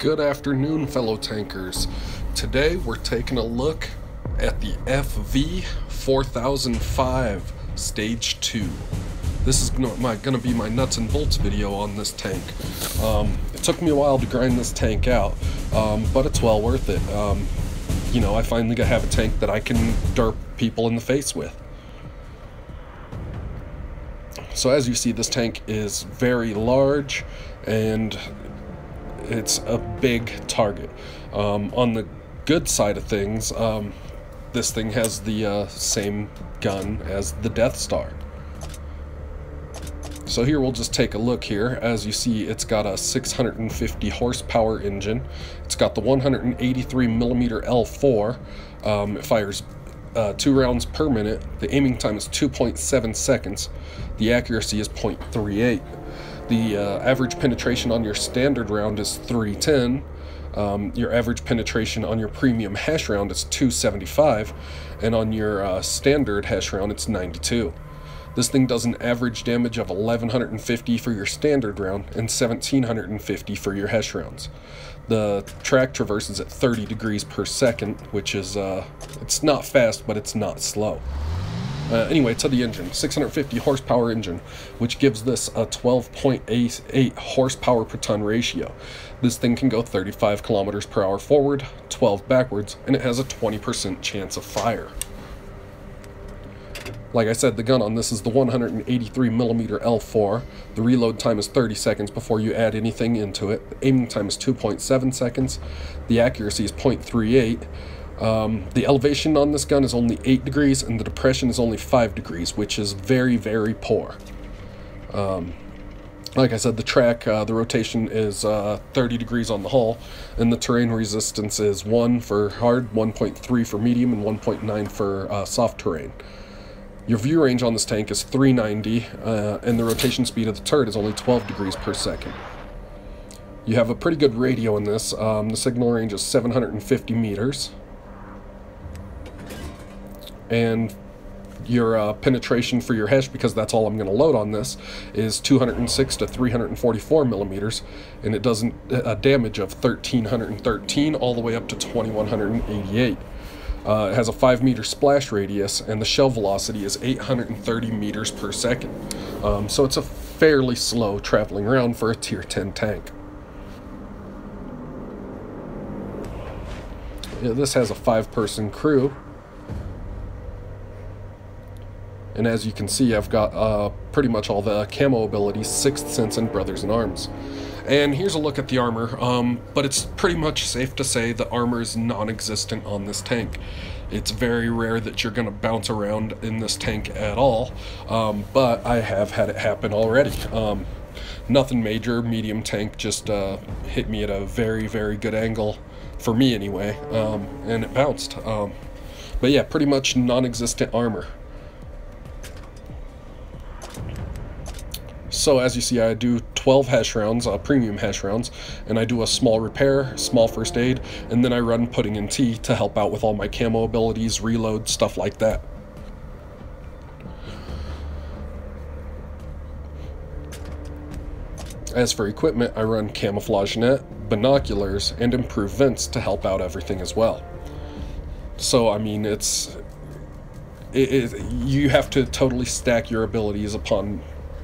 Good afternoon, fellow tankers. Today we're taking a look at the FV4005 Stage II. This is gonna be my nuts and bolts video on this tank. It took me a while to grind this tank out, but it's well worth it. You know, I finally have a tank that I can derp people in the face with. So as you see, this tank is very large and it's a big target. On the good side of things, this thing has the same gun as the Deathstar. So here we'll just take a look here. As you see, it's got a 650 horsepower engine. It's got the 183mm L4. It fires 2 rounds per minute. The aiming time is 2.7 seconds. The accuracy is 0.38. The average penetration on your standard round is 310. Your average penetration on your premium hash round is 275, and on your standard hash round it's 92. This thing does an average damage of 1150 for your standard round and 1750 for your hash rounds. The track traverses at 30 degrees per second, which is, it's not fast, but it's not slow. Anyway, to the engine, 650 horsepower engine, which gives this a 12.88 horsepower per ton ratio. This thing can go 35 kilometers per hour forward, 12 backwards, and it has a 20% chance of fire. Like I said, the gun on this is the 183mm L4. The reload time is 30 seconds before you add anything into it. The aiming time is 2.7 seconds. The accuracy is 0.38. The elevation on this gun is only 8 degrees, and the depression is only 5 degrees, which is very, very poor. Like I said, the track, the rotation is 30 degrees on the hull, and the terrain resistance is 1 for hard, 1.3 for medium, and 1.9 for soft terrain. Your view range on this tank is 390, and the rotation speed of the turret is only 12 degrees per second. You have a pretty good radio in this. The signal range is 750 meters. And your penetration for your hash, because that's all I'm going to load on this, is 206 to 344 millimeters, and it does a damage of 1313 all the way up to 2188. It has a 5-meter splash radius, and the shell velocity is 830 meters per second. So it's a fairly slow traveling round for a tier 10 tank. Yeah, this has a 5-person crew. And as you can see, I've got pretty much all the camo abilities, 6th Sense, and Brothers in Arms. And here's a look at the armor, but it's pretty much safe to say the armor is non-existent on this tank. It's very rare that you're going to bounce around in this tank at all, but I have had it happen already. Nothing major, medium tank just hit me at a very, very good angle, for me anyway, and it bounced. But yeah, pretty much non-existent armor. So as you see, I do 12 hash rounds, premium hash rounds, and I do a small repair, small first aid, and then I run pudding and tea to help out with all my camo abilities, reload, stuff like that. As for equipment, I run camouflage net, binoculars, and improved vents to help out everything as well. So I mean, you have to totally stack your abilities upon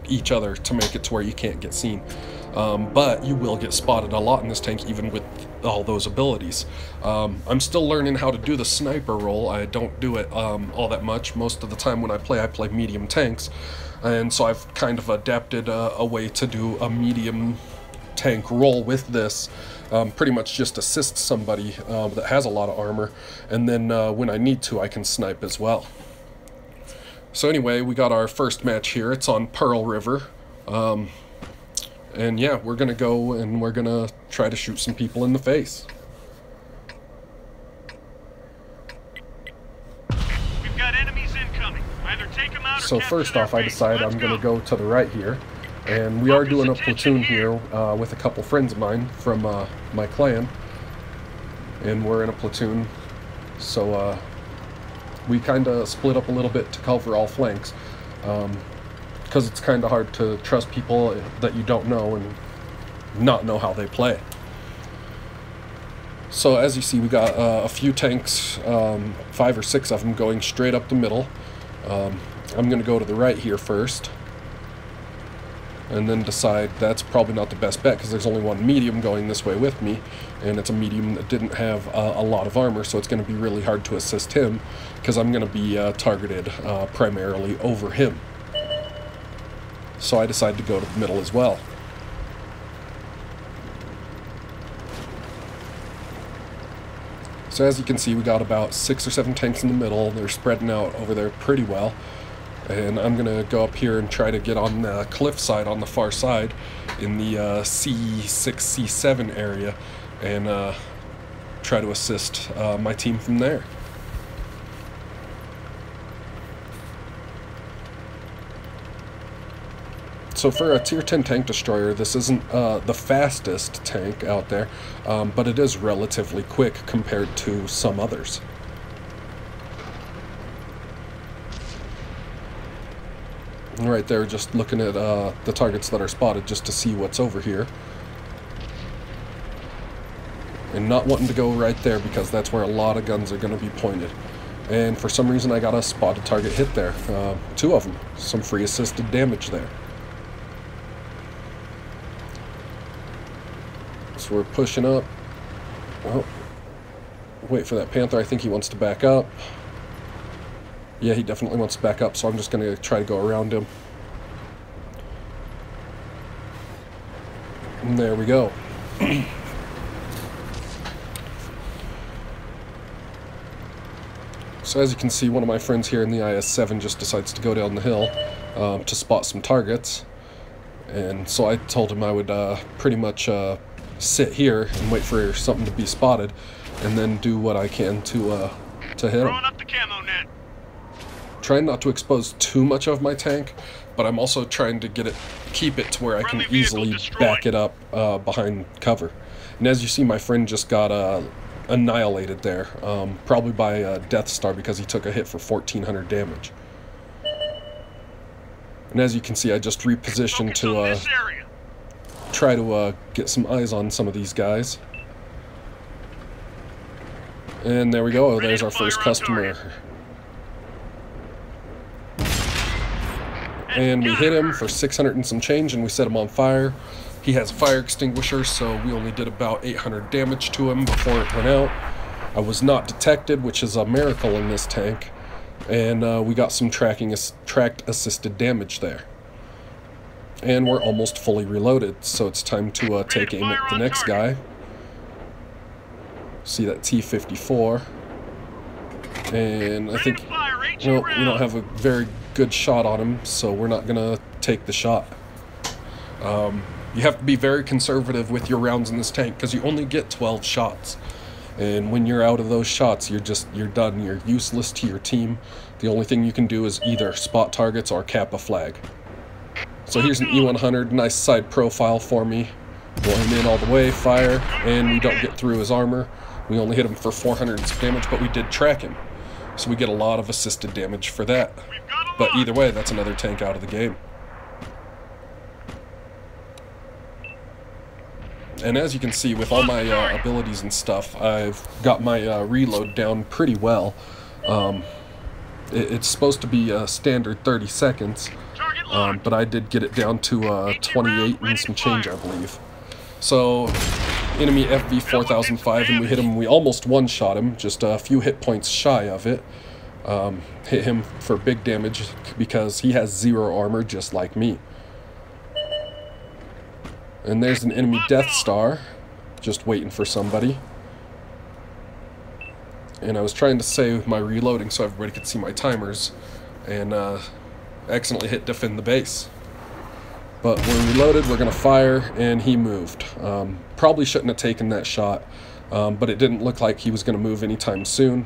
each other to make it to where you can't get seen, but you will get spotted a lot in this tank even with all those abilities. I'm still learning how to do the sniper role. I don't do it all that much. Most of the time when I play medium tanks, and so I've kind of adapted a way to do a medium tank role with this. Pretty much just assist somebody that has a lot of armor, and then when I need to, I can snipe as well. So anyway, we got our first match here. It's on Pearl River. And yeah, we're going to go and we're going to try to shoot some people in the face. We've got enemies incoming. Either take them out or so first off, I decide I'm going to go to the right here. And we are doing a platoon here with a couple friends of mine from my clan. And we're in a platoon. So we kind of split up a little bit to cover all flanks, because it's kind of hard to trust people that you don't know and not know how they play. So as you see, we got a few tanks, 5 or 6 of them, going straight up the middle. I'm going to go to the right here first, and then decide that's probably not the best bet, because there's only one medium going this way with me, and it's a medium that didn't have a lot of armor, so it's going to be really hard to assist him, because I'm going to be targeted primarily over him. So I decided to go to the middle as well. So as you can see, we got about 6 or 7 tanks in the middle. They're spreading out over there pretty well. And I'm going to go up here and try to get on the cliff side on the far side in the C6, C7 area, and try to assist my team from there. So for a tier 10 tank destroyer, this isn't the fastest tank out there, but it is relatively quick compared to some others. Right there, just looking at the targets that are spotted just to see what's over here. And not wanting to go right there because that's where a lot of guns are going to be pointed. And for some reason I got a spotted target hit there. 2 of them. Some free assisted damage there. So we're pushing up. Oh, wait for that Panther. I think he wants to back up. Yeah, he definitely wants to back up, so I'm just going to try to go around him. And there we go. So as you can see, one of my friends here in the IS-7 just decides to go down the hill to spot some targets. And so I told him I would pretty much sit here and wait for something to be spotted, and then do what I can to hit him. Throwing up the camo net. Trying not to expose too much of my tank, but I'm also trying to keep it to where I can easily back it up behind cover. And as you see, my friend just got annihilated there, probably by Deathstar, because he took a hit for 1400 damage. And as you can see, I just repositioned to try to get some eyes on some of these guys. And there we go, there's our first customer. And we hit him for 600 and some change, and we set him on fire. He has a fire extinguisher, so we only did about 800 damage to him before it went out. I was not detected, which is a miracle in this tank. And we got some tracked assisted damage there. And we're almost fully reloaded, so it's time to take aim at the next guy. See that T-54. And I think, well, we don't have a very good shot on him, so we're not gonna take the shot. You have to be very conservative with your rounds in this tank, because you only get 12 shots. And when you're out of those shots, you're done. You're useless to your team. The only thing you can do is either spot targets or cap a flag. So here's an E100, nice side profile for me. Blow him in all the way, fire, and we don't get through his armor. We only hit him for 400 damage, but we did track him. So we get a lot of assisted damage for that. But either way, that's another tank out of the game. And as you can see, with all my abilities and stuff, I've got my reload down pretty well. It's supposed to be a standard 30 seconds, but I did get it down to 28 and some change, I believe. So, enemy FV4005, and we hit him. We almost one-shot him, just a few hit points shy of it. Hit him for big damage because he has 0 armor, just like me. And there's an enemy Deathstar, just waiting for somebody. And I was trying to save my reloading so everybody could see my timers, and accidentally hit defend the base. But we're reloaded, we're gonna fire, and he moved. Probably shouldn't have taken that shot, but it didn't look like he was gonna move anytime soon.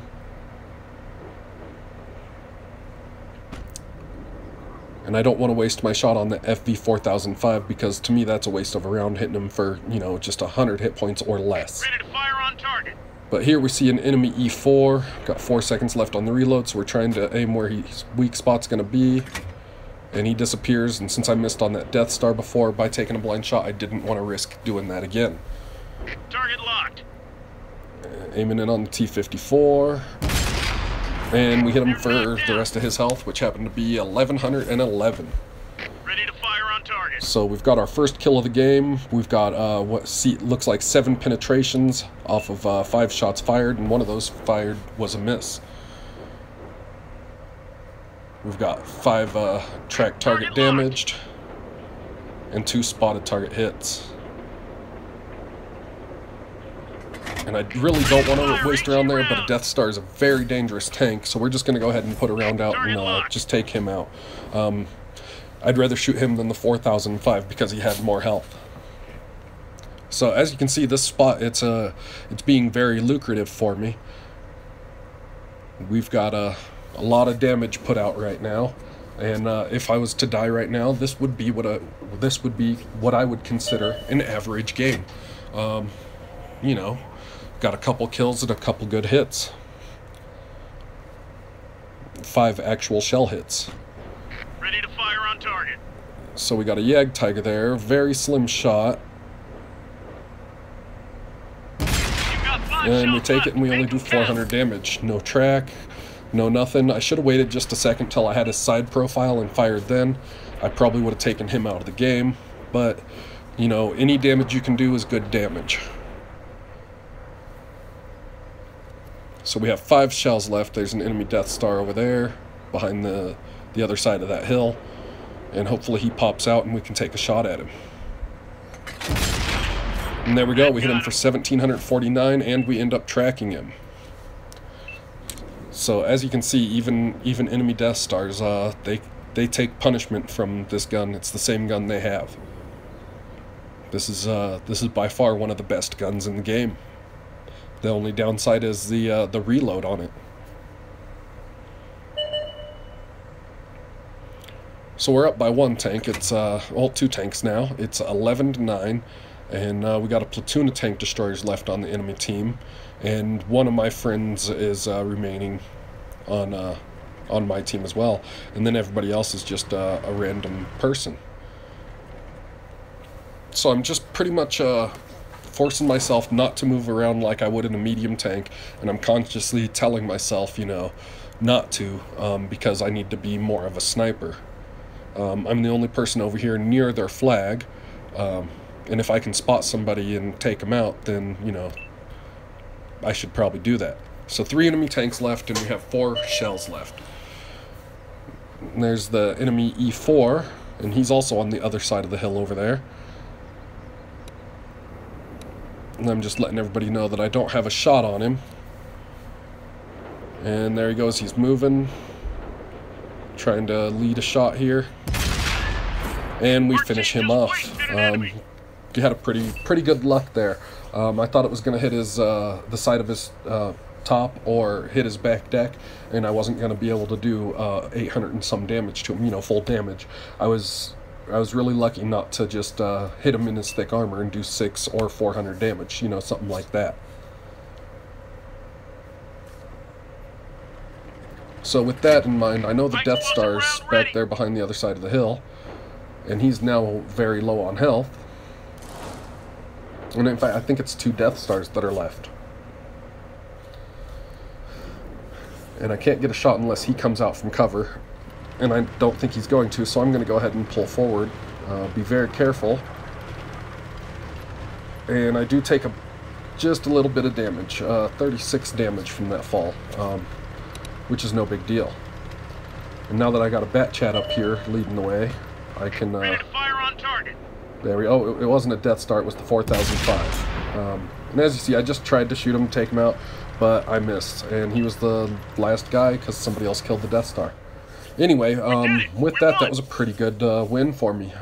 And I don't want to waste my shot on the FV4005, because to me that's a waste of a round, hitting him for, you know, just 100 hit points or less. Ready to fire on target. But here we see an enemy E4, got 4 seconds left on the reload, so we're trying to aim where his weak spot's going to be. And he disappears, and since I missed on that Deathstar before by taking a blind shot, I didn't want to risk doing that again. Target locked. Aiming in on the T-54. And we hit him for the rest of his health, which happened to be 1111. Ready to fire on target. So we've got our first kill of the game. We've got looks like 7 penetrations off of 5 shots fired, and one of those fired was a miss. We've got 5 track target damaged and 2 spotted target hits. And I really don't want to waste around there, but a Deathstar is a very dangerous tank, so we're just going to go ahead and put a round out and just take him out. I'd rather shoot him than the 4005 because he had more health. So as you can see, this spot, it's being very lucrative for me. We've got a lot of damage put out right now, and if I was to die right now, this would be what I would consider an average game. You know, got a couple kills and a couple good hits. 5 actual shell hits. Ready to fire on target. So we got a Yag Tiger there, very slim shot. And we take it and we only do 400 damage. No track, no nothing. I should have waited just a second till I had his side profile and fired then. I probably would have taken him out of the game. But, you know, any damage you can do is good damage. So we have 5 shells left. There's an enemy Deathstar over there behind the other side of that hill. And hopefully he pops out and we can take a shot at him. And there we go. We hit him for 1749 and we end up tracking him. So as you can see, even enemy Deathstars, they take punishment from this gun. It's the same gun they have. This is by far one of the best guns in the game. The only downside is the reload on it. So we're up by 1 tank. It's well, 2 tanks now. It's 11-9, and we got a platoon of tank destroyers left on the enemy team, and one of my friends is remaining on my team as well, and then everybody else is just a random person. So I'm just pretty much forcing myself not to move around like I would in a medium tank, and I'm consciously telling myself, you know, not to, because I need to be more of a sniper. I'm the only person over here near their flag, and if I can spot somebody and take them out, then, you know, I should probably do that. So 3 enemy tanks left, and we have 4 shells left. And there's the enemy E4, and he's also on the other side of the hill over there. And I'm just letting everybody know that I don't have a shot on him. And there he goes, he's moving. Trying to lead a shot here. And we finish him off. He had a pretty good luck there. I thought it was going to hit his the side of his top or hit his back deck, and I wasn't going to be able to do 800 and some damage to him, you know, full damage. I was really lucky not to just hit him in his thick armor and do 600 or 400 damage, you know, something like that. So with that in mind, I know the Deathstar's back there behind the other side of the hill, and he's now very low on health. And in fact, I think it's 2 Deathstars that are left. And I can't get a shot unless he comes out from cover, and I don't think he's going to, so I'm going to go ahead and pull forward. Be very careful. And I do take just a little bit of damage, 36 damage from that fall. Which is no big deal. And now that I got a bat chat up here leading the way, I can Ready to fire on target. there we go. It wasn't a Deathstar, it was the 4005. And as you see, I just tried to shoot him, take him out, but I missed, and he was the last guy because somebody else killed the Deathstar. Anyway, with that was a pretty good win for me.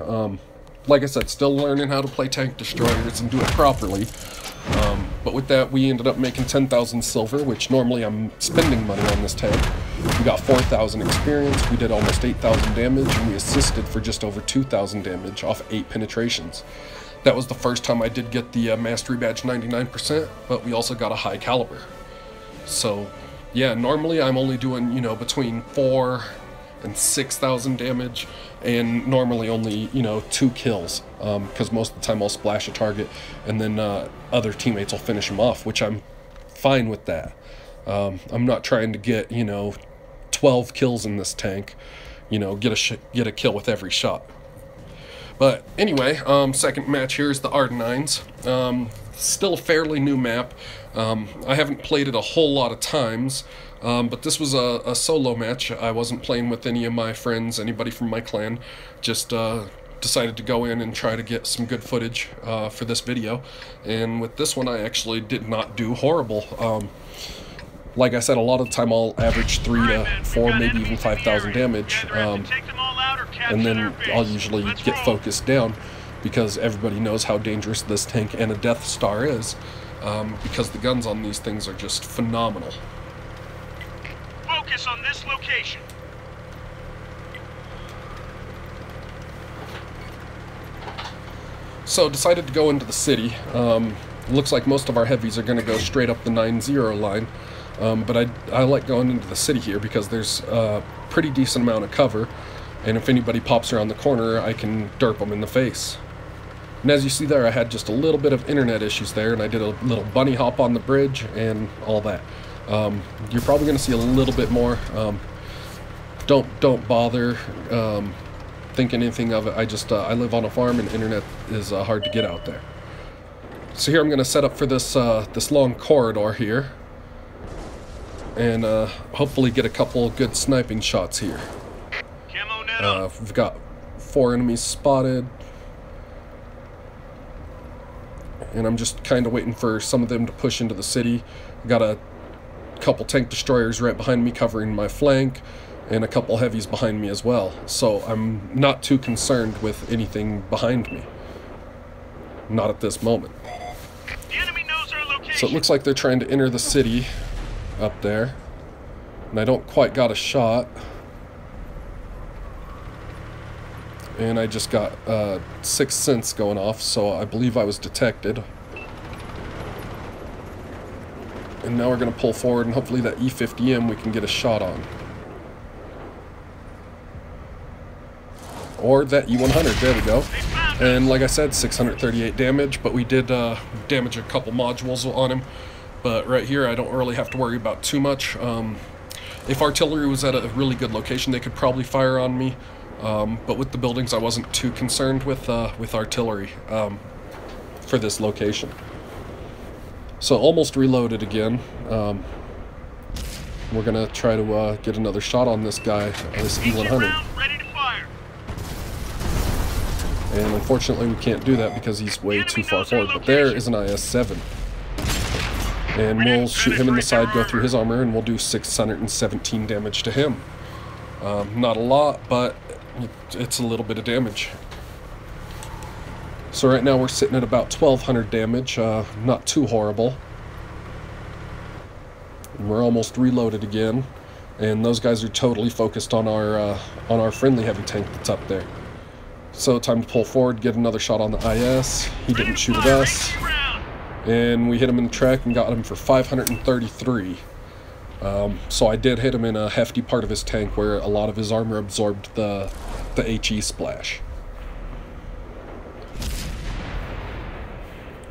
Like I said, still learning how to play tank destroyers and do it properly. But with that, we ended up making 10,000 silver, which normally I'm spending money on this tank. We got 4,000 experience, we did almost 8,000 damage, and we assisted for just over 2,000 damage off 8 penetrations. That was the first time I did get the Mastery Badge 99%, but we also got a high caliber. So, yeah, normally I'm only doing, you know, between 4,000 and 6,000 damage, and normally only, you know, 2 kills, because most of the time I'll splash a target, and then other teammates will finish him off, which I'm fine with that. I'm not trying to get, 12 kills in this tank, get a kill with every shot. But anyway, second match here is the Ardennes. Still a fairly new map. I haven't played it a whole lot of times, but this was a solo match. I wasn't playing with any of my friends, anybody from my clan. Just decided to go in and try to get some good footage for this video. And with this one, I actually did not do horrible. Like I said, a lot of the time I'll average 3 to 4, maybe even 5,000 damage, and then I'll usually get focused down because everybody knows how dangerous this tank and a Deathstar is, because the guns on these things are just phenomenal. Focus on this location. So decided to go into the city. Looks like most of our heavies are going to go straight up the 9-0 line. But I like going into the city here because there's a pretty decent amount of cover, and if anybody pops around the corner, I can derp them in the face. And as you see there, I had just a little bit of internet issues there, and I did a little bunny hop on the bridge and all that. You're probably going to see a little bit more. Don't bother thinking anything of it. I live on a farm, and internet is hard to get out there. So here I'm going to set up for this this long corridor here, and hopefully get a couple good sniping shots here. We've got 4 enemies spotted, and I'm just kind of waiting for some of them to push into the city. Got a couple tank destroyers right behind me covering my flank, and a couple heavies behind me as well, so I'm not too concerned with anything behind me. Not at this moment. The enemy knows our location. So it looks like they're trying to enter the city up there, and I don't quite got a shot, and I just got 6th sense going off, so I believe I was detected. And now we're going to pull forward, and hopefully that E50M we can get a shot on, or that E100. There we go. And like I said, 638 damage, but we did damage a couple modules on him. But right here, I don't really have to worry about too much. If artillery was at a really good location, they could probably fire on me. But with the buildings, I wasn't too concerned with artillery for this location. So almost reloaded again. We're gonna try to get another shot on this guy, this E100. And unfortunately, we can't do that because he's way too far forward. But there is an IS-7. And we'll shoot him in the side, go through his armor, and we'll do 617 damage to him. Not a lot, but it's a little bit of damage. So right now we're sitting at about 1,200 damage, not too horrible. And we're almost reloaded again, and those guys are totally focused on our friendly heavy tank that's up there. So time to pull forward, get another shot on the IS. He didn't shoot at us. And we hit him in the track and got him for 533. So I did hit him in a hefty part of his tank where a lot of his armor absorbed the HE splash.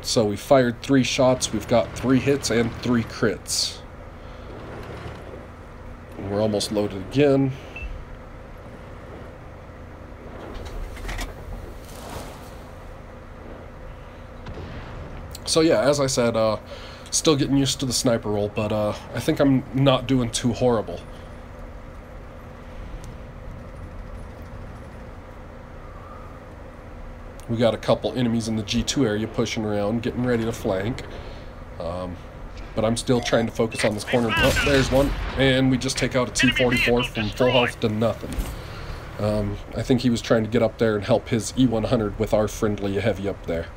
So we fired 3 shots. We've got 3 hits and 3 crits. And we're almost loaded again. So yeah, as I said, still getting used to the sniper role, but I think I'm not doing too horrible. We got a couple enemies in the G2 area pushing around, getting ready to flank. But I'm still trying to focus on this corner. Oh, there's one. And we just take out a T-44 from full health to nothing. I think he was trying to get up there and help his E100 with our friendly heavy up there.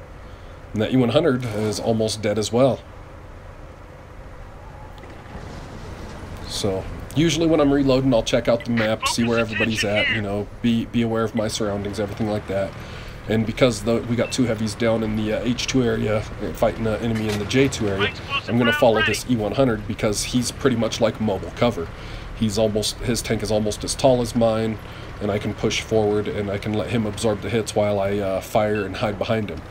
And that E100 is almost dead as well. So usually when I'm reloading, I'll check out the map, see where everybody's at, be aware of my surroundings, everything like that. And because we got 2 heavies down in the H2 area fighting an enemy in the J2 area, I'm going to follow this E100 because he's pretty much like mobile cover. His tank is almost as tall as mine, and I can push forward and I can let him absorb the hits while I fire and hide behind him.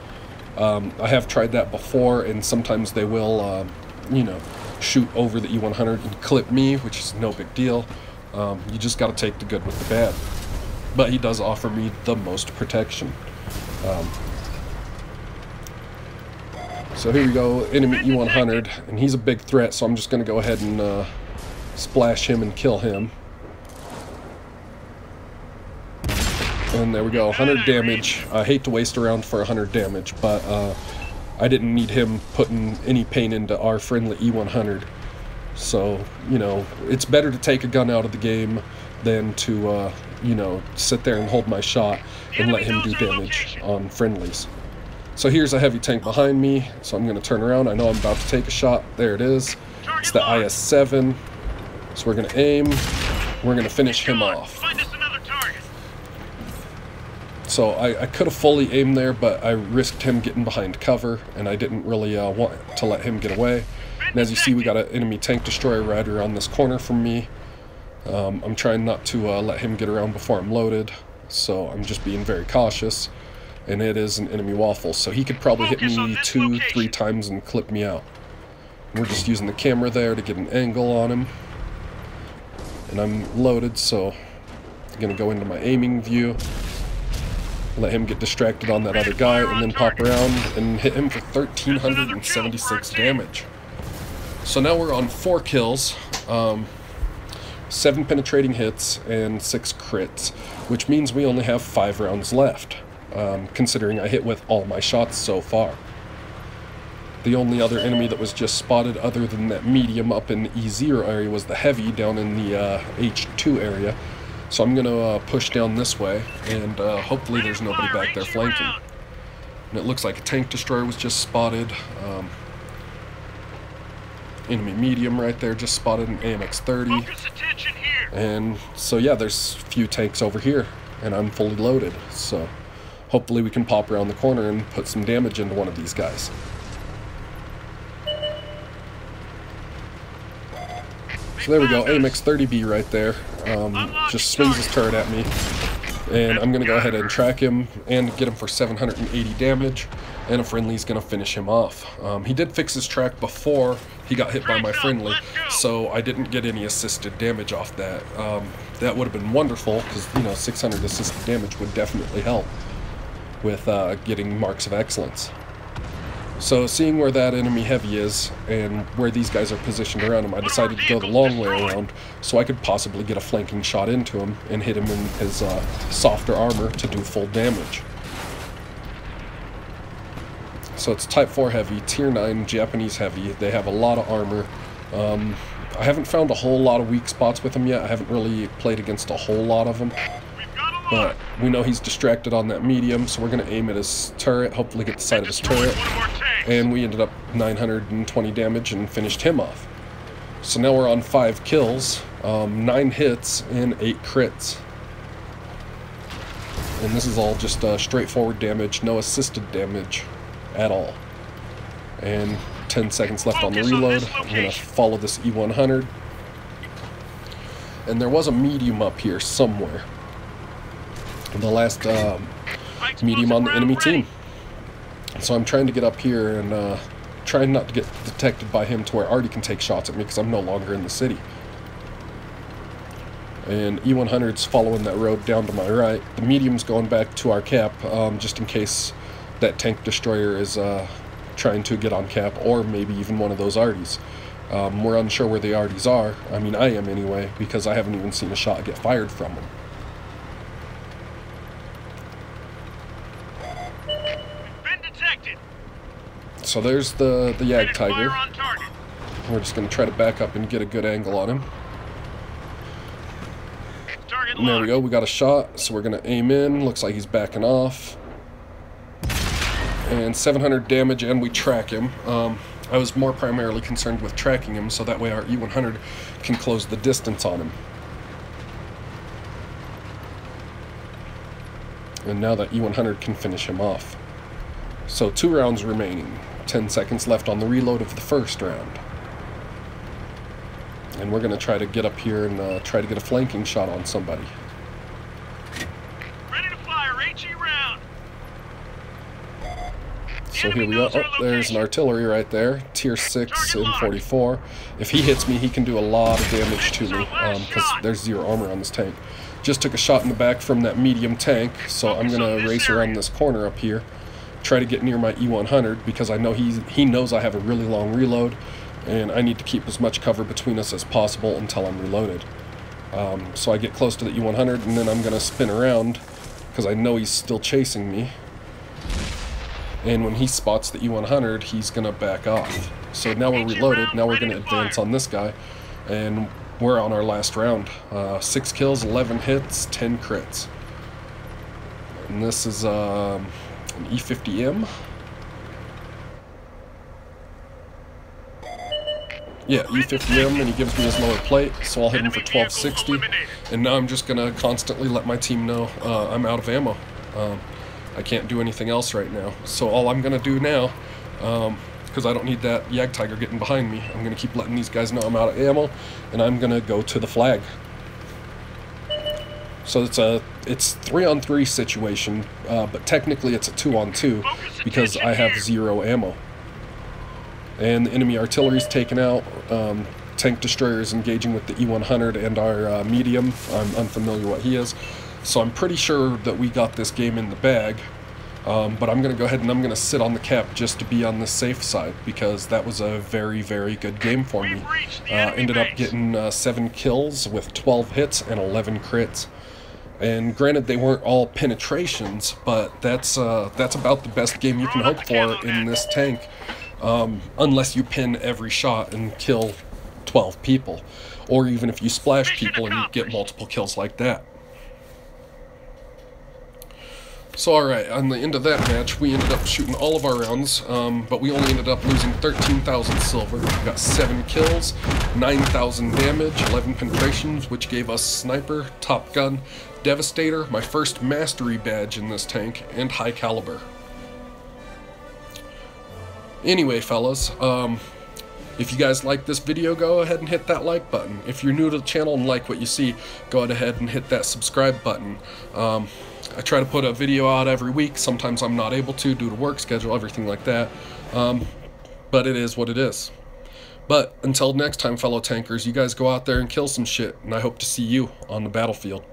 I have tried that before, and sometimes they will, shoot over the E100 and clip me, which is no big deal. You just got to take the good with the bad. But he does offer me the most protection. So here we go, enemy E100, and he's a big threat, so I'm just going to go ahead and splash him and kill him. And there we go, 100 damage. I hate to waste a round for 100 damage, but I didn't need him putting any pain into our friendly E100. So, you know, it's better to take a gun out of the game than to, you know, sit there and hold my shot and let him do damage on friendlies. So here's a heavy tank behind me, so I'm going to turn around. I know I'm about to take a shot. There it is. It's the IS-7. So we're going to aim. We're going to finish him off. So I could have fully aimed there, but I risked him getting behind cover, and I didn't really want to let him get away. And as you see, we got an enemy tank destroyer right around this corner from me. I'm trying not to let him get around before I'm loaded, so I'm just being very cautious. And it is an enemy waffle, so he could probably hit me 2-3 times and clip me out. We're just using the camera there to get an angle on him. And I'm loaded, so I'm going to go into my aiming view. Let him get distracted on that other guy, and then pop around and hit him for 1,376 damage. So now we're on 4 kills, 7 penetrating hits, and 6 crits, which means we only have 5 rounds left, considering I hit with all my shots so far. The only other enemy that was just spotted other than that medium up in the E0 area was the heavy down in the H2 area. So I'm going to push down this way, and hopefully there's nobody back there flanking. And it looks like a tank destroyer was just spotted. Enemy medium right there just spotted an AMX-30. And so yeah, there's a few tanks over here, and I'm fully loaded. So hopefully we can pop around the corner and put some damage into one of these guys. So there we go, AMX-30B right there, just swings his turret at me, and I'm going to go ahead and track him and get him for 780 damage, and a friendly's going to finish him off. He did fix his track before he got hit by my friendly, so I didn't get any assisted damage off that. That would have been wonderful, because, you know, 600 assisted damage would definitely help with getting marks of excellence. So seeing where that enemy heavy is and where these guys are positioned around him, I decided to go the long way around so I could possibly get a flanking shot into him and hit him in his softer armor to do full damage. So it's Type 4 heavy, Tier 9 Japanese heavy. They have a lot of armor. I haven't found a whole lot of weak spots with him yet. I haven't really played against a whole lot of them. But we know he's distracted on that medium, so we're going to aim at his turret, hopefully get the side of his turret. And we ended up 920 damage and finished him off. So now we're on 5 kills, 9 hits, and 8 crits. And this is all just straightforward damage, no assisted damage at all. And 10 seconds left on the reload. I'm going to follow this E100. And there was a medium up here somewhere. The last medium on the enemy team. So I'm trying to get up here and trying not to get detected by him to where Artie can take shots at me because I'm no longer in the city. And E100's following that road down to my right. The medium's going back to our cap just in case that tank destroyer is trying to get on cap, or maybe even one of those Arties. We're unsure where the Arties are. I mean, I am anyway, because I haven't even seen a shot get fired from them. So there's the Yag Tiger. We're just going to try to back up and get a good angle on him. And there we go, we got a shot, so we're going to aim in. Looks like he's backing off. And 700 damage, and we track him. I was more primarily concerned with tracking him, so that way our E100 can close the distance on him. And now that E100 can finish him off. So 2 rounds remaining. 10 seconds left on the reload of the first round. And we're going to try to get up here and try to get a flanking shot on somebody. Ready to fire HE round. So here we go. Oh, there's an artillery right there. Tier 6 in 44. If he hits me, he can do a lot of damage to me, because there's 0 armor on this tank. Just took a shot in the back from that medium tank, so I'm going to race around this corner up here. Try to get near my E100, because I know he knows I have a really long reload, and I need to keep as much cover between us as possible until I'm reloaded. So I get close to the E100, and then I'm going to spin around, because I know he's still chasing me. And when he spots the E100, he's going to back off. So now we're reloaded, now we're going to advance on this guy, and we're on our last round. 6 kills, 11 hits, 10 crits. And this is an E50M. Yeah, E50M, and he gives me his lower plate, so I'll hit him for 1260. And now I'm just going to constantly let my team know I'm out of ammo. I can't do anything else right now. So all I'm going to do now, because I don't need that Yag Tiger getting behind me, I'm going to keep letting these guys know I'm out of ammo, and I'm going to go to the flag. So it's 3-on-3 situation, but technically it's a 2-on-2 because I have 0 ammo. And the enemy artillery's taken out. Tank destroyer is engaging with the E100 and our medium. I'm unfamiliar what he is. So I'm pretty sure that we got this game in the bag. But I'm going to go ahead and I'm going to sit on the cap just to be on the safe side, because that was a very, very good game for me. Ended up getting 7 kills with 12 hits and 11 crits. And granted, they weren't all penetrations, but that's about the best game you can hope for in this tank. Unless you pin every shot and kill 12 people, or even if you splash people and you get multiple kills like that. So alright, on the end of that match, we ended up shooting all of our rounds, but we only ended up losing 13,000 silver. We got 7 kills, 9,000 damage, 11 penetrations, which gave us Sniper, Top Gun, Devastator, my first Mastery badge in this tank, and High Caliber. Anyway, fellas, if you guys like this video, go ahead and hit that like button. If you're new to the channel and like what you see, go ahead and hit that subscribe button. I try to put a video out every week. Sometimes I'm not able to due to work schedule, everything like that. But it is what it is. But until next time, fellow tankers, you guys go out there and kill some shit, and I hope to see you on the battlefield.